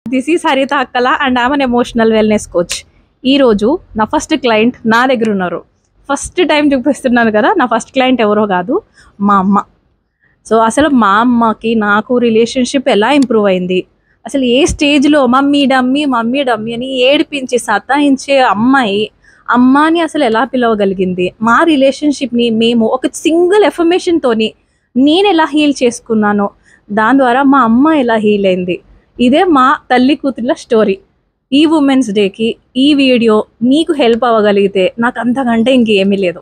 This is హరిత అక్కల and I'm an emotional wellness coach. ఈరోజు నా ఫస్ట్ క్లయింట్ నా దగ్గర ఉన్నారు. ఫస్ట్ టైం చూపిస్తున్నాను కదా, నా ఫస్ట్ క్లయింట్ ఎవరో కాదు, మా అమ్మ. సో అసలు మా అమ్మకి నాకు రిలేషన్షిప్ ఎలా ఇంప్రూవ్ అయింది, అసలు ఏ స్టేజ్లో మమ్మీ డమ్మీ మమ్మీ డమ్మీ అని ఏడిపించి సతాయించే అమ్మాయి అమ్మాని అసలు ఎలా పిలవగలిగింది, మా రిలేషన్షిప్ని మేము ఒక సింగిల్ ఎఫర్మేషన్తోని నేను ఎలా హీల్ చేసుకున్నానో, దాని ద్వారా మా అమ్మ ఎలా హీల్ అయింది. ఇదే మా తల్లి కూతుర్ల స్టోరీ. ఈ ఉమెన్స్ డేకి ఈ వీడియో మీకు హెల్ప్ అవ్వగలిగితే నాకు అంతకంటే ఇంకేమీ లేదు.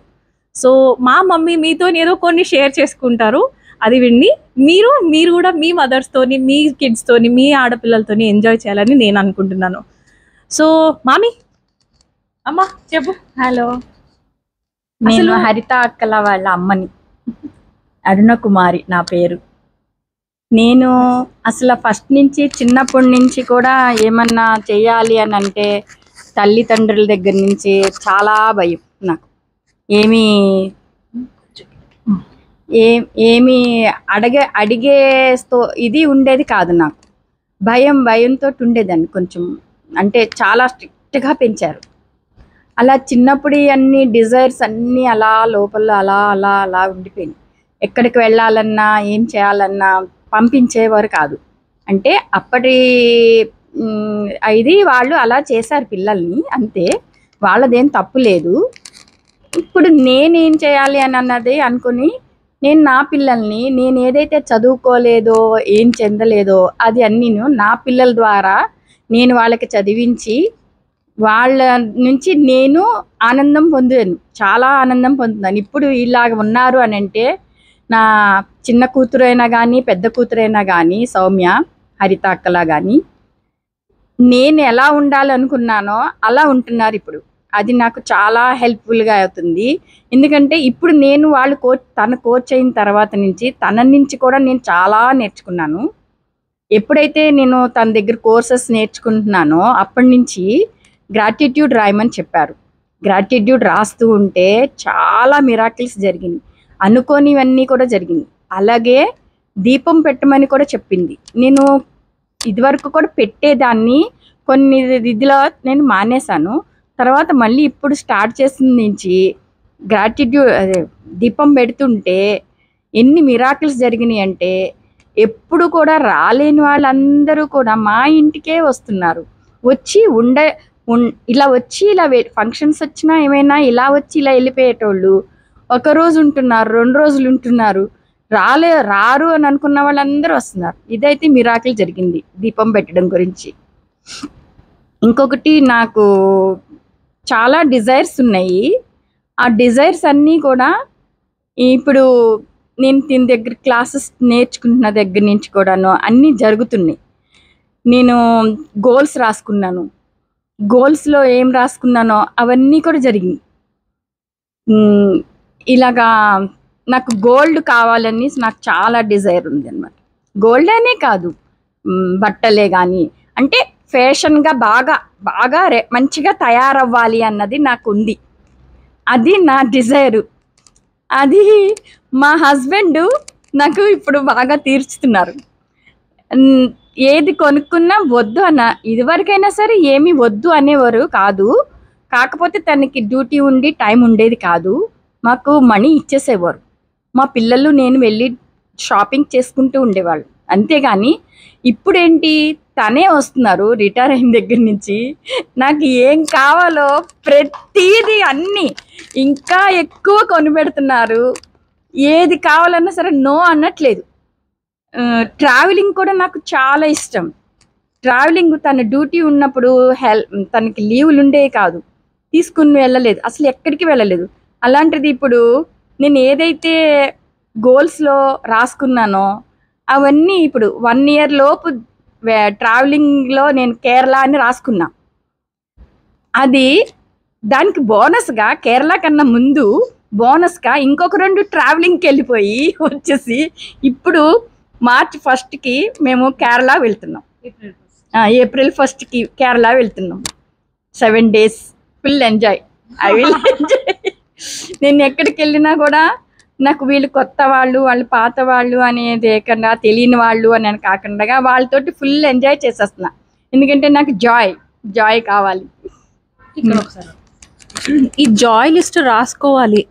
సో మా మమ్మీ మీతో ఏదో కొన్ని షేర్ చేసుకుంటారు, అది విని మీరు కూడా మీ మదర్స్తోని, మీ కిడ్స్తోని, మీ ఆడపిల్లలతోని ఎంజాయ్ చేయాలని నేను అనుకుంటున్నాను. సో మామీ, అమ్మ చెప్పు. హలో, నేను హరిత అక్కల వాళ్ళ అమ్మని, అరుణ కుమారి నా పేరు. నేను అసలు ఫస్ట్ నుంచి చిన్నప్పటి నుంచి కూడా ఏమన్నా చేయాలి అని అంటే తల్లిదండ్రుల దగ్గర నుంచి చాలా భయం. నాకు ఏమి అడిగే ఇది ఉండేది కాదు. నాకు భయంతో ఉండేదాన్ని. కొంచెం అంటే చాలా స్ట్రిక్ట్గా పెంచారు. అలా చిన్నప్పుడు అన్ని డిజైర్స్ అన్నీ అలా లోపల అలా అలా అలా ఉండిపోయింది. ఎక్కడికి వెళ్ళాలన్నా ఏం చేయాలన్నా పంపించేవారు కాదు. అంటే అప్పటి ఇది వాళ్ళు అలా చేశారు పిల్లల్ని, అంతే, వాళ్ళదేం తప్పు లేదు. ఇప్పుడు నేనేం చేయాలి అని అన్నది అనుకుని నేను నా పిల్లల్ని, నేను ఏదైతే చదువుకోలేదో ఏం చెందలేదో అది అన్నీ నా పిల్లల ద్వారా నేను వాళ్ళకి చదివించి వాళ్ళ నుంచి నేను ఆనందం పొందాను, చాలా ఆనందం పొందుతాను. ఇప్పుడు ఇలాగ ఉన్నారు అని అంటే నా చిన్న కూతురైనా కానీ పెద్ద కూతురైనా కానీ సౌమ్య, హరిత అక్కలా కానీ నేను ఎలా ఉండాలనుకున్నానో అలా ఉంటున్నారు ఇప్పుడు. అది నాకు చాలా హెల్ప్ఫుల్గా అవుతుంది. ఎందుకంటే ఇప్పుడు నేను వాళ్ళు తన కోచ్ అయిన తర్వాత నుంచి తన నుంచి కూడా నేను చాలా నేర్చుకున్నాను. ఎప్పుడైతే నేను తన దగ్గర కోర్సెస్ నేర్చుకుంటున్నానో అప్పటి నుంచి గ్రాటిట్యూడ్ రాయమని చెప్పారు. గ్రాటిట్యూడ్ రాస్తూ ఉంటే చాలా మిరాకిల్స్ జరిగినాయి, అనుకోనివన్నీ కూడా జరిగినాయి. అలాగే దీపం పెట్టమని కూడా చెప్పింది. నేను ఇదివరకు కూడా పెట్టేదాన్ని, కొన్ని ఇదిలో నేను మానేశాను. తర్వాత మళ్ళీ ఇప్పుడు స్టార్ట్ చేసిన నుంచి దీపం పెడుతుంటే ఎన్ని మిరాకిల్స్ జరిగినాయి అంటే ఎప్పుడు కూడా రాలేని వాళ్ళందరూ కూడా మా ఇంటికే వస్తున్నారు. వచ్చి ఇలా వచ్చి ఇలా ఫంక్షన్స్ వచ్చినా ఏమైనా ఇలా వచ్చి ఇలా వెళ్ళిపోయేటోళ్ళు. ఒకరోజు ఉంటున్నారు, 2 రోజులు ఉంటున్నారు, రారు అని అనుకున్న వాళ్ళందరూ వస్తున్నారు. ఇదైతే మిరాకిల్ జరిగింది దీపం పెట్టడం గురించి. ఇంకొకటి, నాకు చాలా డిజైర్స్ ఉన్నాయి. ఆ డిజైర్స్ అన్నీ కూడా ఇప్పుడు నేను దీని దగ్గర క్లాసెస్ నేర్చుకుంటున్న దగ్గర నుంచి కూడాను అన్నీ జరుగుతున్నాయి. నేను గోల్స్ రాసుకున్నాను, గోల్స్లో ఏం రాసుకున్నానో అవన్నీ కూడా జరిగినాయి. ఇలాగా నాకు గోల్డ్ కావాలని నాకు చాలా డిజైర్ ఉంది అన్నమాట. గోల్డ్ అనే కాదు, బట్టలే కానీ, అంటే ఫ్యాషన్గా బాగా బాగా మంచిగా తయారవ్వాలి అన్నది నాకు ఉంది. అది నా డిజైరు. అది మా హస్బెండ్ నాకు ఇప్పుడు బాగా తీర్చుతున్నారు. ఏది కొనుక్కున్నా వద్దు అన్న, ఇదివరకైనా సరే ఏమీ వద్దు అనేవారు కాదు. కాకపోతే తనకి డ్యూటీ ఉండి టైం ఉండేది కాదు, మాకు మనీ ఇచ్చేసేవారు. మా పిల్లలు నేను వెళ్ళి షాపింగ్ చేసుకుంటూ ఉండేవాళ్ళు. అంతేగాని ఇప్పుడేంటి, తనే వస్తున్నారు రిటైర్ అయిన దగ్గర నుంచి. నాకు ఏం కావాలో ప్రతిదీ అన్నీ ఇంకా ఎక్కువ కొనిపెడుతున్నారు. ఏది కావాలన్నా సరే నో అనట్లేదు. ట్రావెలింగ్ కూడా నాకు చాలా ఇష్టం. ట్రావెలింగ్ తన డ్యూటీ ఉన్నప్పుడు తనకి లీవులు ఉండేవి కాదు, తీసుకుని వెళ్ళలేదు, అసలు ఎక్కడికి వెళ్ళలేదు. అలాంటిది ఇప్పుడు నేను ఏదైతే గోల్స్లో రాసుకున్నానో అవన్నీ ఇప్పుడు 1 year లోపు ట్రావెలింగ్లో నేను కేరళ అని రాసుకున్నా. అది దానికి బోనస్గా, కేరళ కన్నా ముందు బోనస్గా ఇంకొక 2 ట్రావెలింగ్కి వెళ్ళిపోయి వచ్చేసి ఇప్పుడు March 1st మేము కేరళ వెళ్తున్నాం. April 1st కేరళ వెళ్తున్నాం. 7 days full enjoy. I will enjoy. నేను ఎక్కడికి వెళ్ళినా కూడా నాకు వీళ్ళు కొత్త వాళ్ళు, వాళ్ళు పాత వాళ్ళు అనేది ఏకన్నా తెలియని వాళ్ళు అని కాకుండా వాళ్ళతోటి ఫుల్ ఎంజాయ్ చేసేస్తున్నా. ఎందుకంటే నాకు జాయ్ కావాలి. ఇక్కడ ఒకసారి ఈ జాయ్ లిస్ట్ రాసుకోవాలి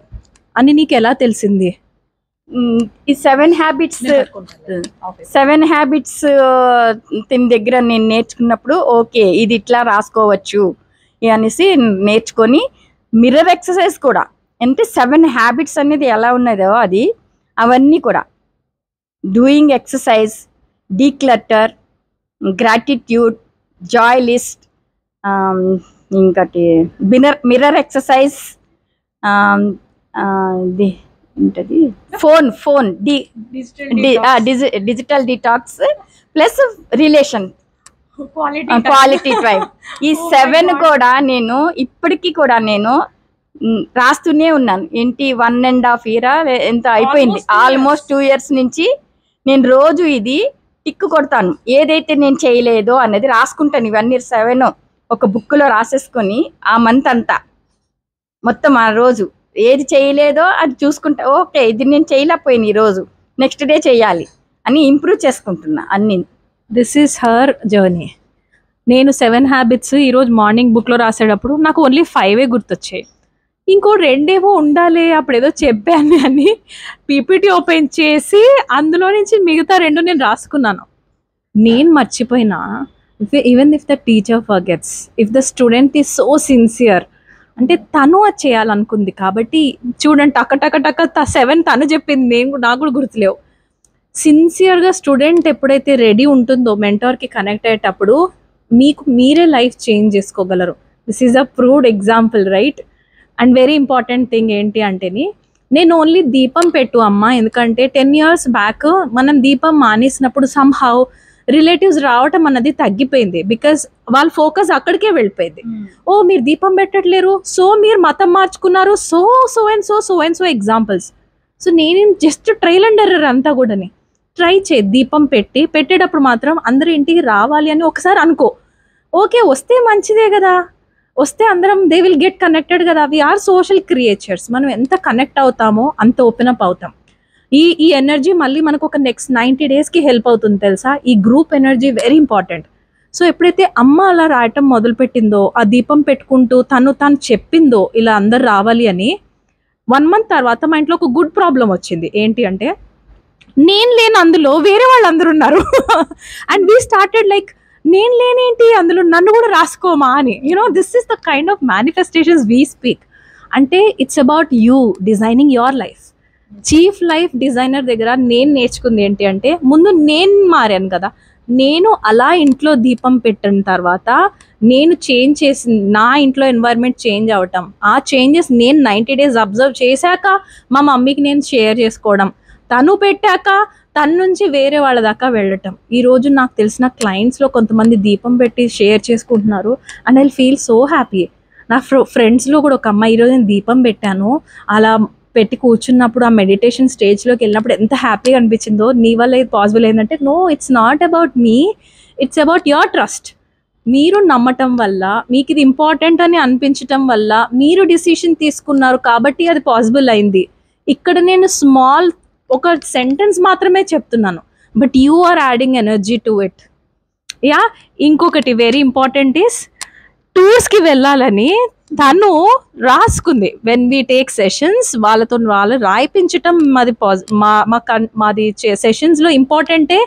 అని నీకు ఎలా తెలిసింది? ఈ 7 హ్యాబిట్స్ తిని దగ్గర నేను నేర్చుకున్నప్పుడు ఓకే ఇది ఇట్లా రాసుకోవచ్చు అనేసి నేర్చుకొని మిర్రర్ ఎక్సర్సైజ్ కూడా అంటే 7 హ్యాబిట్స్ అనేది ఎలా ఉన్నదో అది అవన్నీ కూడా doing exercise, declutter, gratitude, joy list, ఇంకటి మిర్రర్ ఎక్సర్సైజ్, ఇది ఏంటది phone digital detox plus relation quality time. ఈ 7 కూడా నేను ఇప్పటికీ కూడా నేను రాస్తూనే ఉన్నాను. ఏంటి 1.5 year ఎంత అయిపోయింది, ఆల్మోస్ట్ 2 years నుంచి నేను రోజు ఇది టిక్కు కొడతాను. ఏదైతే నేను చేయలేదో అనేది రాసుకుంటాను. ఇవన్నీ 7 ఒక బుక్లో రాసేసుకొని ఆ మంత్ అంతా మొత్తం ఆ రోజు ఏది చేయలేదో అది చూసుకుంటా. ఓకే ఇది నేను చేయలేకపోయినా ఈరోజు నెక్స్ట్ డే చేయాలి అని ఇంప్రూవ్ చేసుకుంటున్నా అన్ని. This is her journey. నేను 7 హ్యాబిట్స్ ఈరోజు మార్నింగ్ బుక్లో రాసేటప్పుడు నాకు ఓన్లీ 5 గుర్తొచ్చాయి. ఇంకో 2 ఉండాలి అప్పుడు ఏదో చెప్పాను అని పీపీటీ ఓపెన్ చేసి అందులో నుంచి మిగతా 2 నేను రాసుకున్నాను. నేను మర్చిపోయినా even if the teacher forgets, if the student is so sincere అంటే తను అది చేయాలనుకుంది కాబట్టి చూడండి టక 7 తను చెప్పింది నాకు కూడా గుర్తులేవు. సిన్సియర్గా స్టూడెంట్ ఎప్పుడైతే రెడీ ఉంటుందో మెంటర్కి కనెక్ట్ అయ్యేటప్పుడు మీరే లైఫ్ చేంజ్ చేసుకోగలరు. This is a proved example right. And very important thing ఏంటి అంటేని నేను ఓన్లీ దీపం పెట్టు అమ్మ, ఎందుకంటే 10 years బ్యాక్ మనం దీపం మానేసినప్పుడు సంహౌ రిలేటివ్స్ రావటం అన్నది తగ్గిపోయింది. బికాస్ వాళ్ళ ఫోకస్ అక్కడికే వెళ్ళిపోయింది. ఓ మీరు దీపం పెట్టట్లేరు, సో మీరు మతం మార్చుకున్నారు, so and so examples. So నేను జస్ట్ ట్రైల్ అండ్ ఎర్రర్ అంతా కూడా ట్రై చేయి. దీపం పెట్టేటప్పుడు మాత్రం అందరూ ఇంటికి రావాలి అని ఒకసారి అనుకో. ఓకే వస్తే మంచిదే కదా, వస్తే అందరం దే విల్ గెట్ కనెక్టెడ్ కదా. We are social creatures. మనం ఎంత కనెక్ట్ అవుతామో అంత ఓపెన్ అప్ అవుతాం. ఈ ఎనర్జీ మళ్ళీ మనకు ఒక నెక్స్ట్ 90 daysకి హెల్ప్ అవుతుంది తెలుసా. ఈ group energy very important. So ఎప్పుడైతే అమ్మ అలా రాయటం మొదలుపెట్టిందో, ఆ దీపం పెట్టుకుంటూ తను చెప్పిందో ఇలా అందరు రావాలి అని, 1 month తర్వాత మా ఇంట్లో ఒక గుడ్ ప్రాబ్లం వచ్చింది. ఏంటి అంటే నేను లేని అందులో వేరే వాళ్ళు అందరు ఉన్నారు. అండ్ వీ స్టార్టెడ్ లైక్ నేను లేనేంటి అందులో నన్ను కూడా రాసుకోమా అని. This is the kind of manifestations we speak. అంటే it's about you designing your life. Chief life designer దగ్గర నేను నేర్చుకుంది ఏంటి అంటే ముందు నేను మారాను కదా. నేను అలా ఇంట్లో దీపం పెట్టిన తర్వాత నేను చేంజ్ చేసి నా ఇంట్లో ఎన్వైర్న్మెంట్ చేంజ్ అవటం, ఆ చేంజెస్ నేను 90 days అబ్జర్వ్ చేశాక మా మమ్మీకి నేను షేర్ చేసుకోవడం, తను పెట్టాక తన నుంచి వేరే వాళ్ళ దాకా వెళ్ళటం. ఈరోజు నాకు తెలిసిన క్లయింట్స్లో కొంతమంది దీపం పెట్టి షేర్ చేసుకుంటున్నారు. And I feel so happy. నా ఫ్రెండ్స్లో కూడా ఒక అమ్మాయి ఈరోజు నేను దీపం పెట్టాను అలా పెట్టి కూర్చున్నప్పుడు ఆ మెడిటేషన్ స్టేజ్లోకి వెళ్ళినప్పుడు ఎంత హ్యాపీగా అనిపించిందో. నీ వల్ల ఇది పాసిబుల్ అయిందంటే no, it's not about me, it's about your trust. మీరు నమ్మటం వల్ల, మీకు ఇది ఇంపార్టెంట్ అని అనిపించటం వల్ల మీరు డిసిషన్ తీసుకున్నారు కాబట్టి అది పాసిబుల్ అయింది. ఇక్కడ నేను స్మాల్ ఒక సెంటెన్స్ మాత్రమే చెప్తున్నాను, but you are adding energy to it. Ya, ఇంకొకటి వెరీ ఇంపార్టెంట్ ఈస్ టూర్స్కి వెళ్ళాలని తను రాసుకుంది. వెన్ వీ టేక్ సెషన్స్ వాళ్ళతో వాళ్ళు రాయిపించటం మాది సెషన్స్లో ఇంపార్టెంటే.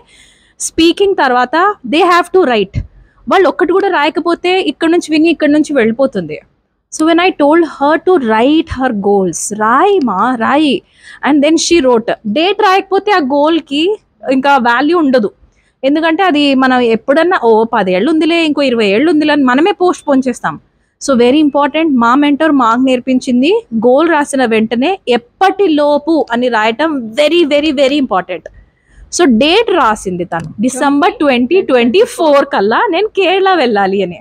స్పీకింగ్ తర్వాత దే హ్యావ్ టు రైట్. వాళ్ళు ఒక్కటి కూడా రాయకపోతే ఇక్కడ నుంచి విని ఇక్కడ నుంచి వెళ్ళిపోతుంది. So when I told her to write her goals, రాయి. And then she wrote. Date రాయకపోతే ఆ గోల్కి ఇంకా వాల్యూ ఉండదు. ఎందుకంటే అది మనం ఎప్పుడన్నా 10 ఏళ్ళు ఉందిలే, ఇంకో 20 ఏళ్ళు ఉందిలే అని మనమే పోస్ట్ పోన్ చేస్తాం. So very important. మా మెంటర్ మాకు నేర్పించింది గోల్ రాసిన వెంటనే ఎప్పటిలోపు అని రాయటం very very very important. So date రాసింది తను December 2024 కల్లా నేను కేరళ వెళ్ళాలి అని.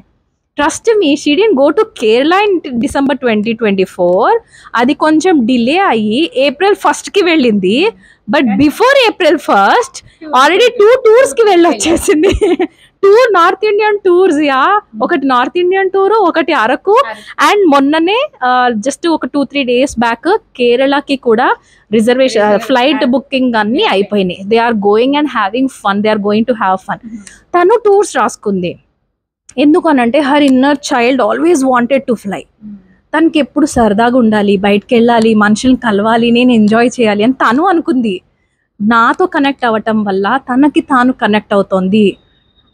Trust me, she didn't go to Kerala in December 2024. అది కొంచెం డిలే అయ్యి April 1st వెళ్ళింది. But before April 1st already 2 టూర్స్కి వెళ్ళొచ్చేసింది. 2 north Indian tours. Yeah, ఒకటి నార్త్ ఇండియన్ టూర్, ఒకటి అరకు. అండ్ మొన్ననే జస్ట్ ఒక 2-3 days బ్యాక్ కేరళకి కూడా రిజర్వేషన్ ఫ్లైట్ బుకింగ్ అన్నీ అయిపోయినాయి. They are going and having fun, they are going to have fun. తను tours రాసుకుంది. ఎందుకనంటే her inner child always wanted to fly. తనకి ఎప్పుడు సరదాగా ఉండాలి, బయటకు వెళ్ళాలి, మనుషుల్ని కలవాలి, నేను ఎంజాయ్ చేయాలి అని తను అనుకుంది. నాతో కనెక్ట్ అవ్వటం వల్ల తనకి తాను కనెక్ట్ అవుతోంది.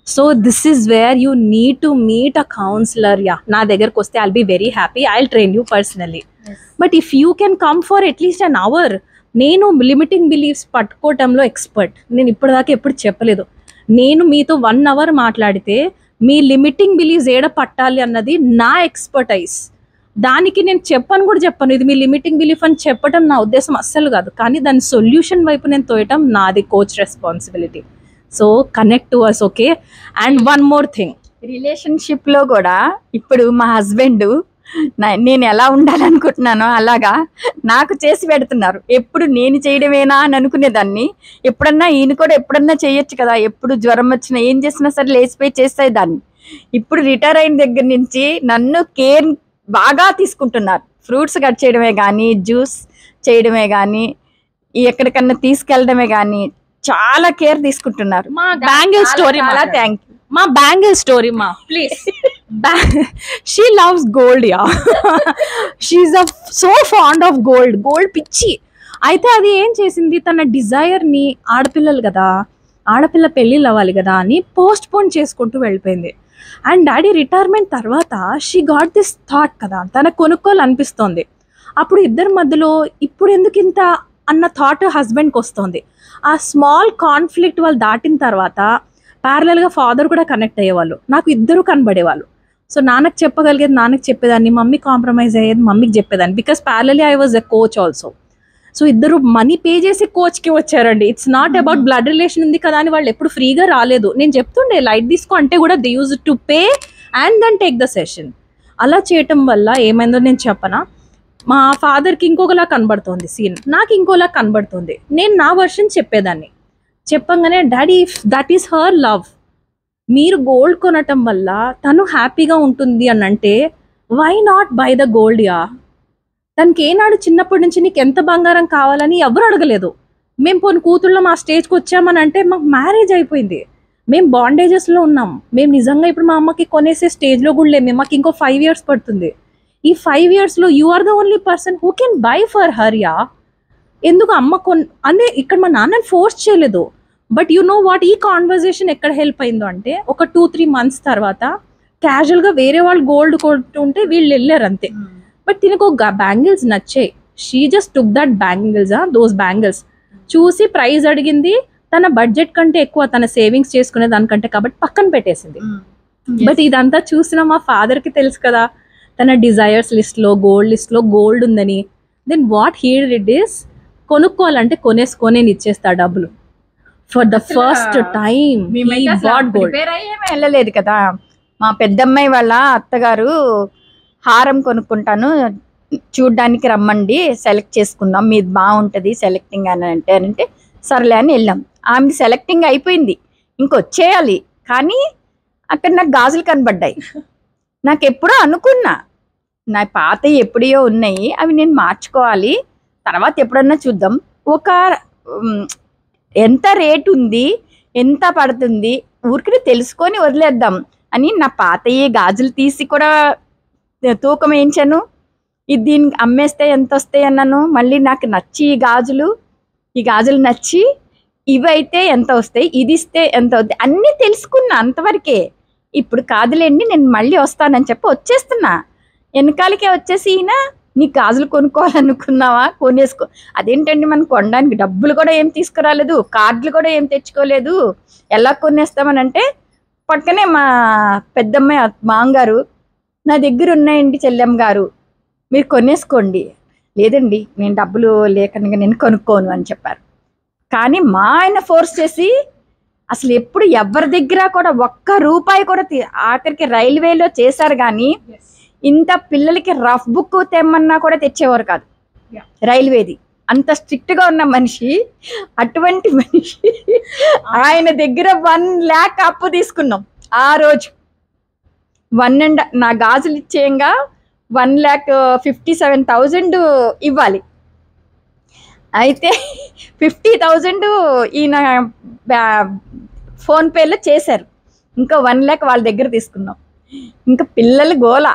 So this is where you need to meet a counsellor. Ya, నా దగ్గరకు వస్తే I'll be very happy, I will train you personally. But if you can come for at least an hour. నేను limiting beliefs పట్టుకోవటంలో expert. నేను ఇప్పటిదాకా ఎప్పుడు చెప్పలేదు. నేను మీతో 1 hour మాట్లాడితే మీ లిమిటింగ్ బిలీఫ్స్ ఏడ పట్టాలి అన్నది నా ఎక్స్పర్టైజ్. దానికి నేను చెప్పను, ఇది మీ లిమిటింగ్ బిలీఫ్ అని చెప్పడం నా ఉద్దేశం అస్సలు కాదు. కానీ దాని సొల్యూషన్ వైపు నేను తోయటం నాది coach responsibility. So connect to us, okay? And one more thing, రిలేషన్షిప్లో కూడా ఇప్పుడు మా హస్బెండ్ నేను ఎలా ఉండాలనుకుంటున్నానో అలాగా నాకు చేసి పెడుతున్నారు. ఎప్పుడు నేను చేయడమేనా అని అనుకునేదాన్ని. ఎప్పుడన్నా ఈయన కూడా ఎప్పుడన్నా చేయొచ్చు కదా, ఎప్పుడు జ్వరం వచ్చినా ఏం చేసినా సరే లేచిపోయి చేసేదాన్ని. ఇప్పుడు రిటైర్ అయిన దగ్గర నుంచి నన్ను కేర్ బాగా తీసుకుంటున్నారు. ఫ్రూట్స్ కట్ చేయడమే కానీ, జ్యూస్ చేయడమే కానీ, ఎక్కడికన్నా తీసుకెళ్ళడమే కానీ చాలా కేర్ తీసుకుంటున్నారు. మా బ్యాంగిల్ స్టోరీ, చాలా థ్యాంక్ యూ. మా బ్యాంగిల్ స్టోరీ మా please. She loves gold. Ya, she so fond of gold. Gold పిచ్చి. అయితే అది ఏం చేసింది, తన డిజైర్ని, ఆడపిల్లలు కదా, ఆడపిల్ల పెళ్ళిళ్ళు అవ్వాలి కదా అని పోస్ట్ పోన్ చేసుకుంటూ వెళ్ళిపోయింది. అండ్ డాడీ రిటైర్మెంట్ తర్వాత షీ గాట్ దిస్ థాట్ కదా, తనకు కొనుక్కోవాలనిపిస్తోంది. అప్పుడు ఇద్దరి మధ్యలో ఇప్పుడు ఎందుకు ఇంత అన్న థాట్ హస్బెండ్కి వస్తుంది. ఆ స్మాల్ కాన్ఫ్లిక్ట్ వాళ్ళు దాటిన తర్వాత ప్యారలల్గా ఫాదర్ కూడా కనెక్ట్ అయ్యేవాళ్ళు, నాకు ఇద్దరు కనబడేవాళ్ళు. సో నాన్నకు చెప్పగలిగేది నాన్నకు చెప్పేదాన్ని, మమ్మీ కాంప్రమైజ్ అయ్యేది మమ్మీకి చెప్పేదాన్ని. Because parallelly I was a coach also. So ఇద్దరు మనీ పే చేసి కోచ్కి వచ్చారండి. It's not about blood relation ఉంది కదా అని వాళ్ళు ఎప్పుడు ఫ్రీగా రాలేదు. నేను చెప్తుండే లైట్ తీసుకో అంటే కూడా they use to pay and then take the session. అలా చేయటం వల్ల ఏమైందో నేను చెప్పనా, మా ఫాదర్కి ఇంకొకలా కనబడుతోంది సీన్, నాకు ఇంకోలా కనబడుతుంది. నేను నా వర్షన్ చెప్పేదాన్ని. చెప్పంగానే daddy that is her love, మీరు గోల్డ్ కొనటం వల్ల తను హ్యాపీగా ఉంటుంది అని అంటే why not buy the gold. Ya, తనకి ఏనాడు చిన్నప్పటి నుంచి నీకు ఎంత బంగారం కావాలని ఎవరు అడగలేదు. మేము పోనీ కూతుళ్ళం మా స్టేజ్కి వచ్చామని అంటే మాకు మ్యారేజ్ అయిపోయింది, మేము బాండేజెస్లో ఉన్నాం, మేము నిజంగా ఇప్పుడు మా అమ్మకి కొనేసే స్టేజ్లో కూడా లేము. మాకు ఇంకో 5 years పడుతుంది. ఈ 5 yearsలో you are the only person who can buy for her. Yeah, ఎందుకు అమ్మ అంటే ఇక్కడ మా నాన్నని ఫోర్స్ చేయలేదు. బట్ యు నో వాట్, ఈ కాన్వర్జేషన్ ఎక్కడ హెల్ప్ అయిందో అంటే ఒక 2-3 months తర్వాత క్యాజువల్గా వేరే వాళ్ళు గోల్డ్ కొంటుంటే వీళ్ళు వెళ్ళారు అంతే. బట్ తినకు బ్యాంగిల్స్ నచ్చాయి. She just took that bangles, those bangles చూసి ప్రైస్ అడిగింది. తన బడ్జెట్ కంటే ఎక్కువ తన సేవింగ్స్ చేసుకునే దానికంటే కాబట్టి పక్కన పెట్టేసింది. బట్ ఇదంతా చూసిన మా ఫాదర్కి తెలుసు కదా తన డిజైర్స్ లిస్ట్లో గోల్డ్ లిస్ట్లో గోల్డ్ ఉందని. Then what he did is, కొనుక్కోవాలంటే కొనేసుకొని నేను ఇచ్చేస్తా డబ్బులు. For the first time gold. వెళ్ళలేదు కదా, మా పెద్దమ్మాయి వాళ్ళ అత్తగారు హారం కొనుక్కుంటాను చూడ్డానికి రమ్మండి, సెలెక్ట్ చేసుకుందాం, మీది బాగుంటుంది సెలెక్టింగ్ అని అంటే సర్లే అని వెళ్ళాం. ఆమె సెలెక్టింగ్ అయిపోయింది, ఇంకొచ్చేయాలి. కానీ అక్కడ నాకు గాజులు కనబడ్డాయి. నాకు ఎప్పుడో అనుకున్నా నా పాత ఎప్పుడో ఉన్నాయి, అవి నేను మార్చుకోవాలి, తర్వాత ఎప్పుడన్నా చూద్దాం. ఒక ఎంత రేటు ఉంది, ఎంత పడుతుంది, ఊరికి తెలుసుకొని వదిలేద్దాం అని నా పాతయ్యే గాజులు తీసి కూడా తూకం వేయించాను. ఇది దీనికి అమ్మేస్తే ఎంత వస్తాయి అన్నాను. మళ్ళీ నాకు నచ్చి ఈ గాజులు నచ్చి ఇవైతే ఎంత వస్తాయి, ఇది ఇస్తే ఎంత అవుతాయి అన్నీ తెలుసుకున్నా అంతవరకే. ఇప్పుడు కాదులేండి నేను మళ్ళీ వస్తానని చెప్పి వచ్చేస్తున్నా. వెనకాలకే వచ్చేసి ఈయన నీ గాజులు కొనుక్కోవాలనుకున్నావా, కొనేసుకో. అదేంటండి మనం కొనడానికి డబ్బులు కూడా ఏం తీసుకురాలేదు, కార్డులు కూడా ఏం తెచ్చుకోలేదు, ఎలా కొనేస్తామని అంటే పక్కనే మా పెద్దమ్మాయి మాంగారు, నా దగ్గర ఉన్నాయండి చెల్లెమ్మ గారు, మీరు కొనేసుకోండి. లేదండి నేను డబ్బులు లేకుండా నేను కొనుక్కోను అని చెప్పారు. కానీ మా ఆయన ఫోర్స్ చేసి అసలు ఎప్పుడు ఎవరి దగ్గర కూడా ₹1 కూడా ఆఖరికి రైల్వేలో చేశారు. కానీ ఇంత పిల్లలకి రఫ్ బుక్ తెమ్మన్నా కూడా తెచ్చేవారు కాదు రైల్వేది. అంత స్ట్రిక్ట్గా ఉన్న మనిషి, అటువంటి మనిషి ఆయన దగ్గర 1 lakh అప్పు తీసుకున్నాం ఆ రోజు. నా గాజులు ఇచ్చేయంగా 1,57,000 ఇవ్వాలి. అయితే 50,000 ఈయన ఫోన్పేలో చేశారు, ఇంకా 1 lakh వాళ్ళ దగ్గర తీసుకున్నాం. ఇంకా పిల్లలు గోల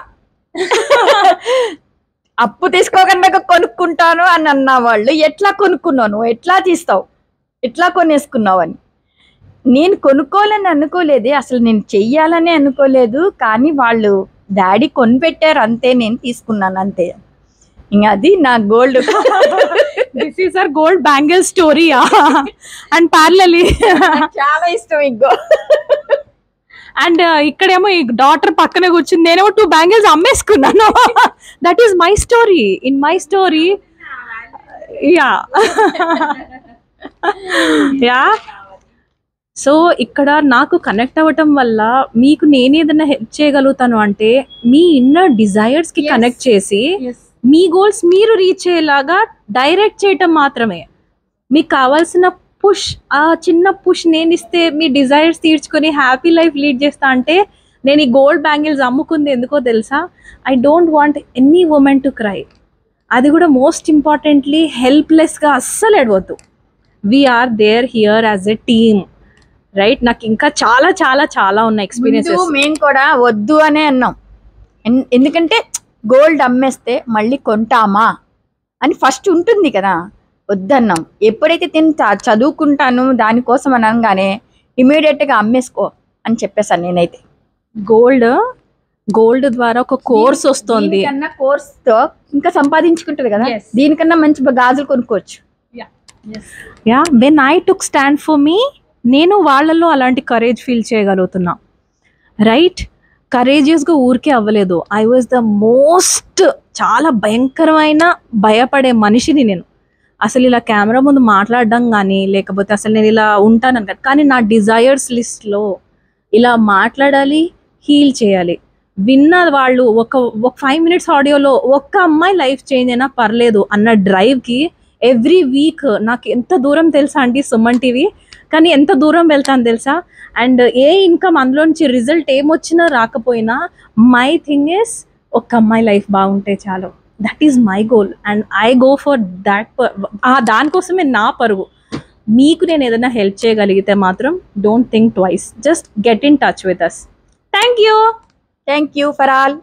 అప్పు తీసుకోకుండా కొనుక్కుంటాను అని అన్న వాళ్ళు, ఎట్లా కొనుక్కున్నావు, నువ్వు ఎట్లా తీస్తావు, ఎట్లా కొనేసుకున్నావు అని. నేను కొనుక్కోవాలని అనుకోలేదు, అసలు నేను చెయ్యాలని అనుకోలేదు, కానీ వాళ్ళు డాడీ కొనిపెట్టారు అంతే, నేను తీసుకున్నాను అంతే. ఇంకా అది నా gold. This is our gold bangle story. And parallelly చాలా ఇష్టం ఈ గోల్డ్. అండ్ ఇక్కడేమో ఈ డాటర్ పక్కన కూర్చుంది, నేనేమో 2 బ్యాంగిల్స్ అమ్మేసుకున్నాను. That is my story. In my story yeah yeah. So ఇక్కడ నాకు కనెక్ట్ అవ్వటం వల్ల మీకు నేను ఏదైనా హెల్ప్ చేయగలుగుతాను అంటే, మీ ఇన్నర్ డిజైర్స్ కి కనెక్ట్ చేసి మీ గోల్స్ మీరు రీచ్ అయ్యేలాగా డైరెక్ట్ చేయటం మాత్రమే. మీకు కావాల్సిన పుష్, ఆ చిన్న పుష్ నేను ఇస్తే మీ డిజైర్స్ తీర్చుకొని హ్యాపీ లైఫ్ లీడ్ చేస్తా. అంటే నేను ఈ గోల్డ్ బ్యాంగిల్స్ అమ్ముకుంది ఎందుకో తెలుసా? I don't want any women to cry. అది కూడా మోస్ట్ ఇంపార్టెంట్లీ హెల్ప్లెస్గా అస్సలు ఎడవద్దు. We're there here as a team, right? నాకు ఇంకా చాలా చాలా చాలా ఉన్న ఎక్స్పీరియన్సెస్. మేము కూడా వద్దు అనే అన్నాం, ఎందుకంటే గోల్డ్ అమ్మేస్తే మళ్ళీ కొంటామా అని ఫస్ట్ ఉంటుంది కదా, వద్దన్నాం. ఎప్పుడైతే నేను చదువుకుంటాను దానికోసం అని అనగానే ఇమీడియట్గా అమ్మేసుకో అని చెప్పేసాను నేనైతే. గోల్డ్ ద్వారా ఒక కోర్స్ వస్తుంది, కోర్స్తో ఇంకా సంపాదించుకుంటుంది కదా, దీనికన్నా మంచి గాజులు కొనుక్కోవచ్చు. Yeah, when I took stand for me, నేను వాళ్ళలో అలాంటి కరేజ్ ఫీల్ చేయగలుగుతున్నా, రైట్? కరేజియస్గా ఊరికే అవ్వలేదు. ఐ వాజ్ ద మోస్ట్, చాలా భయంకరమైన భయపడే మనిషిని నేను. అసలు ఇలా కెమెరా ముందు మాట్లాడడం కానీ, లేకపోతే అసలు నేను ఇలా ఉంటాను కాదు, కానీ నా డిజైర్స్ లిస్ట్లో ఇలా మాట్లాడాలి, హీల్ చేయాలి. విన్న వాళ్ళు ఒక 5 minutes ఆడియోలో ఒక్క అమ్మాయి లైఫ్ చేంజ్ అయినా పర్లేదు అన్న డ్రైవ్కి ఎవ్రీ వీక్ నాకు ఎంత దూరం తెలుసా అండి సుమన్ టీవీ, కానీ ఎంత దూరం వెళ్తాను తెలుసా? అండ్ ఏ ఇన్కమ్ అందులో నుంచి రిజల్ట్ ఏమొచ్చినా రాకపోయినా మై థింగ్ ఇస్ ఒక్క అమ్మాయి లైఫ్ బాగుంటే చాలు. That is my goal and I go for that. దానికోసమే నా పరుగు. మీకు నేను ఏదైనా హెల్ప్ చేయగలిగితే మాత్రం don't think twice, just get in touch with us. Thank you for all.